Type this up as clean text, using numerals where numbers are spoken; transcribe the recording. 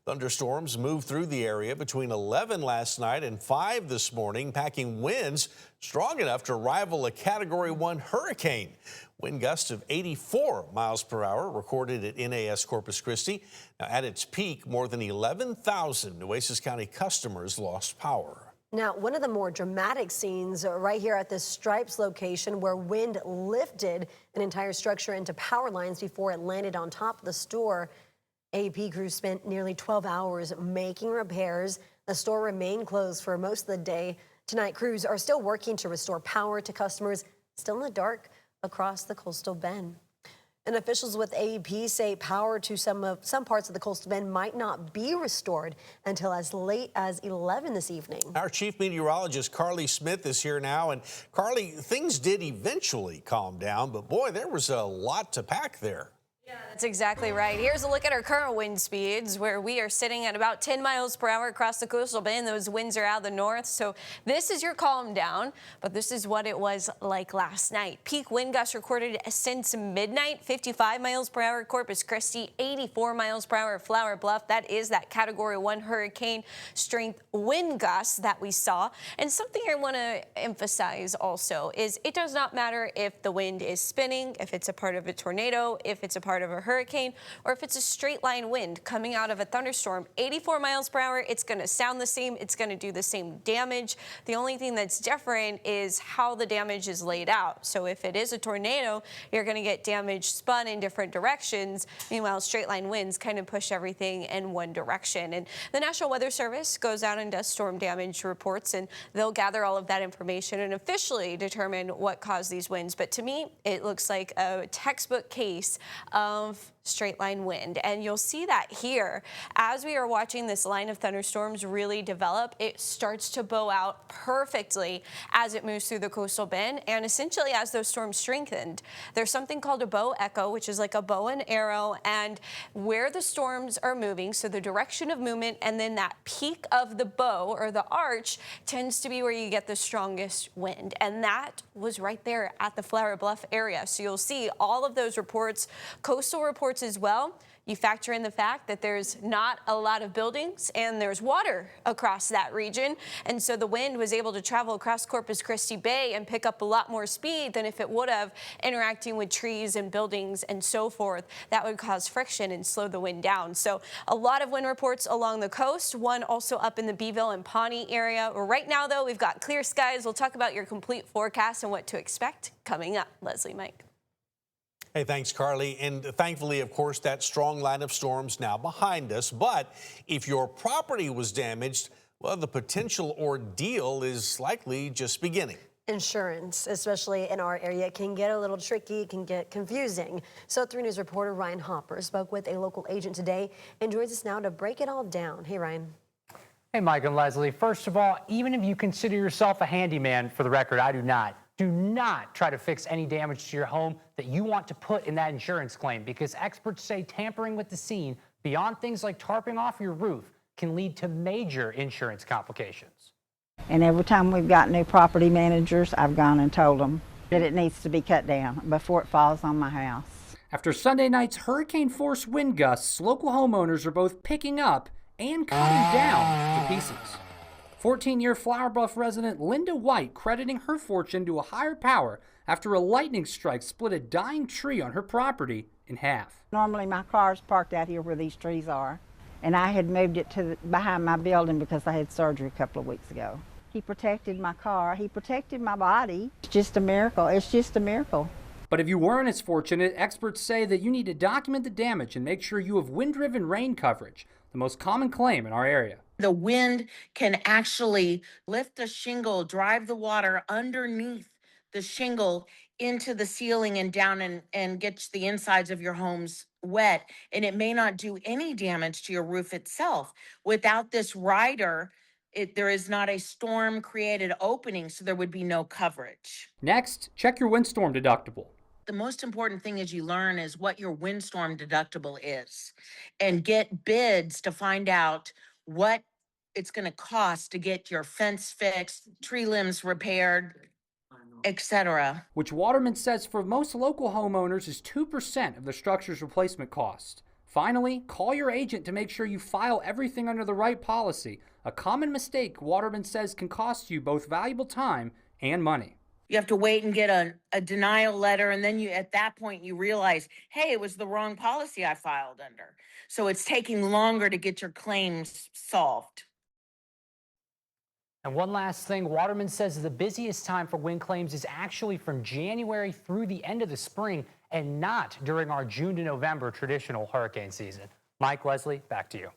Thunderstorms moved through the area between 11 last night and 5 this morning, packing winds strong enough to rival a Category 1 hurricane. Wind gusts of 84 miles per hour recorded at NAS Corpus Christi. Now, at its peak, more than 11,000 Nueces County customers lost power. Now, one of the more dramatic scenes right here at this Stripes location where wind lifted an entire structure into power lines before it landed on top of the store. AP crews spent nearly 12 hours making repairs. The store remained closed for most of the day. Tonight, crews are still working to restore power to customers still in the dark across the coastal bend. And officials with AP say power to some parts of the coastal bend might not be restored until as late as 11 this evening. Our Chief Meteorologist Carly Smith is here now. And Carly, things did eventually calm down, but boy, there was a lot to pack there. Yeah, that's exactly right. Here's a look at our current wind speeds, where we are sitting at about 10 miles per hour across the coastal bend. Those winds are out of the north, so this is your calm down, but this is what it was like last night. Peak wind gusts recorded since midnight, 55 miles per hour Corpus Christi, 84 miles per hour Flour Bluff. That is that Category 1 hurricane strength wind gusts that we saw. And something I want to emphasize also is it does not matter if the wind is spinning, if it's a part of a tornado, if it's a part of a hurricane, or if it's a straight line wind coming out of a thunderstorm. 84 miles per hour, it's going to sound the same, it's going to do the same damage. The only thing that's different is how the damage is laid out. So if it is a tornado, you're going to get damage spun in different directions. Meanwhile, straight line winds kind of push everything in one direction. And the National Weather Service goes out and does storm damage reports, and they'll gather all of that information and officially determine what caused these winds. But to me, it looks like a textbook case of straight line wind, and you'll see that here as we are watching this line of thunderstorms really develop. It starts to bow out perfectly as it moves through the coastal bend, and essentially as those storms strengthened, there's something called a bow echo, which is like a bow and arrow, and where the storms are moving, so the direction of movement and then that peak of the bow or the arch tends to be where you get the strongest wind, and that was right there at the Flour Bluff area. So you'll see all of those reports, coastal reports as well. You factor in the fact that there's not a lot of buildings and there's water across that region. And so the wind was able to travel across Corpus Christi Bay and pick up a lot more speed than if it would have interacting with trees and buildings and so forth. That would cause friction and slow the wind down. So a lot of wind reports along the coast, one also up in the Beeville and Pawnee area. Right now, though, we've got clear skies. We'll talk about your complete forecast and what to expect coming up. Leslie, Mike. Hey, thanks, Carly. And thankfully, of course, that strong line of storms now behind us. But if your property was damaged, well, the potential ordeal is likely just beginning. Insurance, especially in our area, can get a little tricky, can get confusing. So 3 News reporter Ryan Hopper spoke with a local agent today and joins us now to break it all down. Hey, Ryan. Hey, Mike and Leslie. First of all, even if you consider yourself a handyman, for the record, I do not. Do not try to fix any damage to your home that you want to put in that insurance claim, because experts say tampering with the scene beyond things like tarping off your roof can lead to major insurance complications. And every time we've got new property managers, I've gone and told them that it needs to be cut down before it falls on my house. After Sunday night's hurricane-force wind gusts, local homeowners are both picking up and cutting down to pieces. 14-year Flour Bluff resident Linda White crediting her fortune to a higher power after a lightning strike split a dying tree on her property in half. Normally my car's parked out here where these trees are, and I had moved it to behind my building because I had surgery a couple of weeks ago. He protected my car, he protected my body. It's just a miracle, it's just a miracle. But if you weren't as fortunate, experts say that you need to document the damage and make sure you have wind-driven rain coverage, the most common claim in our area. The wind can actually lift the shingle, drive the water underneath the shingle into the ceiling and down and gets the insides of your homes wet. And it may not do any damage to your roof itself. Without this rider, there is not a storm created opening, so there would be no coverage. Next, check your windstorm deductible. The most important thing is you learn is what your windstorm deductible is and get bids to find out what it's going to cost to get your fence fixed, tree limbs repaired, etc. Which Waterman says for most local homeowners is 2% of the structure's replacement cost. Finally, call your agent to make sure you file everything under the right policy. A common mistake Waterman says can cost you both valuable time and money. You have to wait and get a denial letter, and then at that point you realize, hey, it was the wrong policy I filed under. So it's taking longer to get your claims solved. And one last thing, Waterman says the busiest time for wind claims is actually from January through the end of the spring and not during our June to November traditional hurricane season. Mike, Leslie, back to you.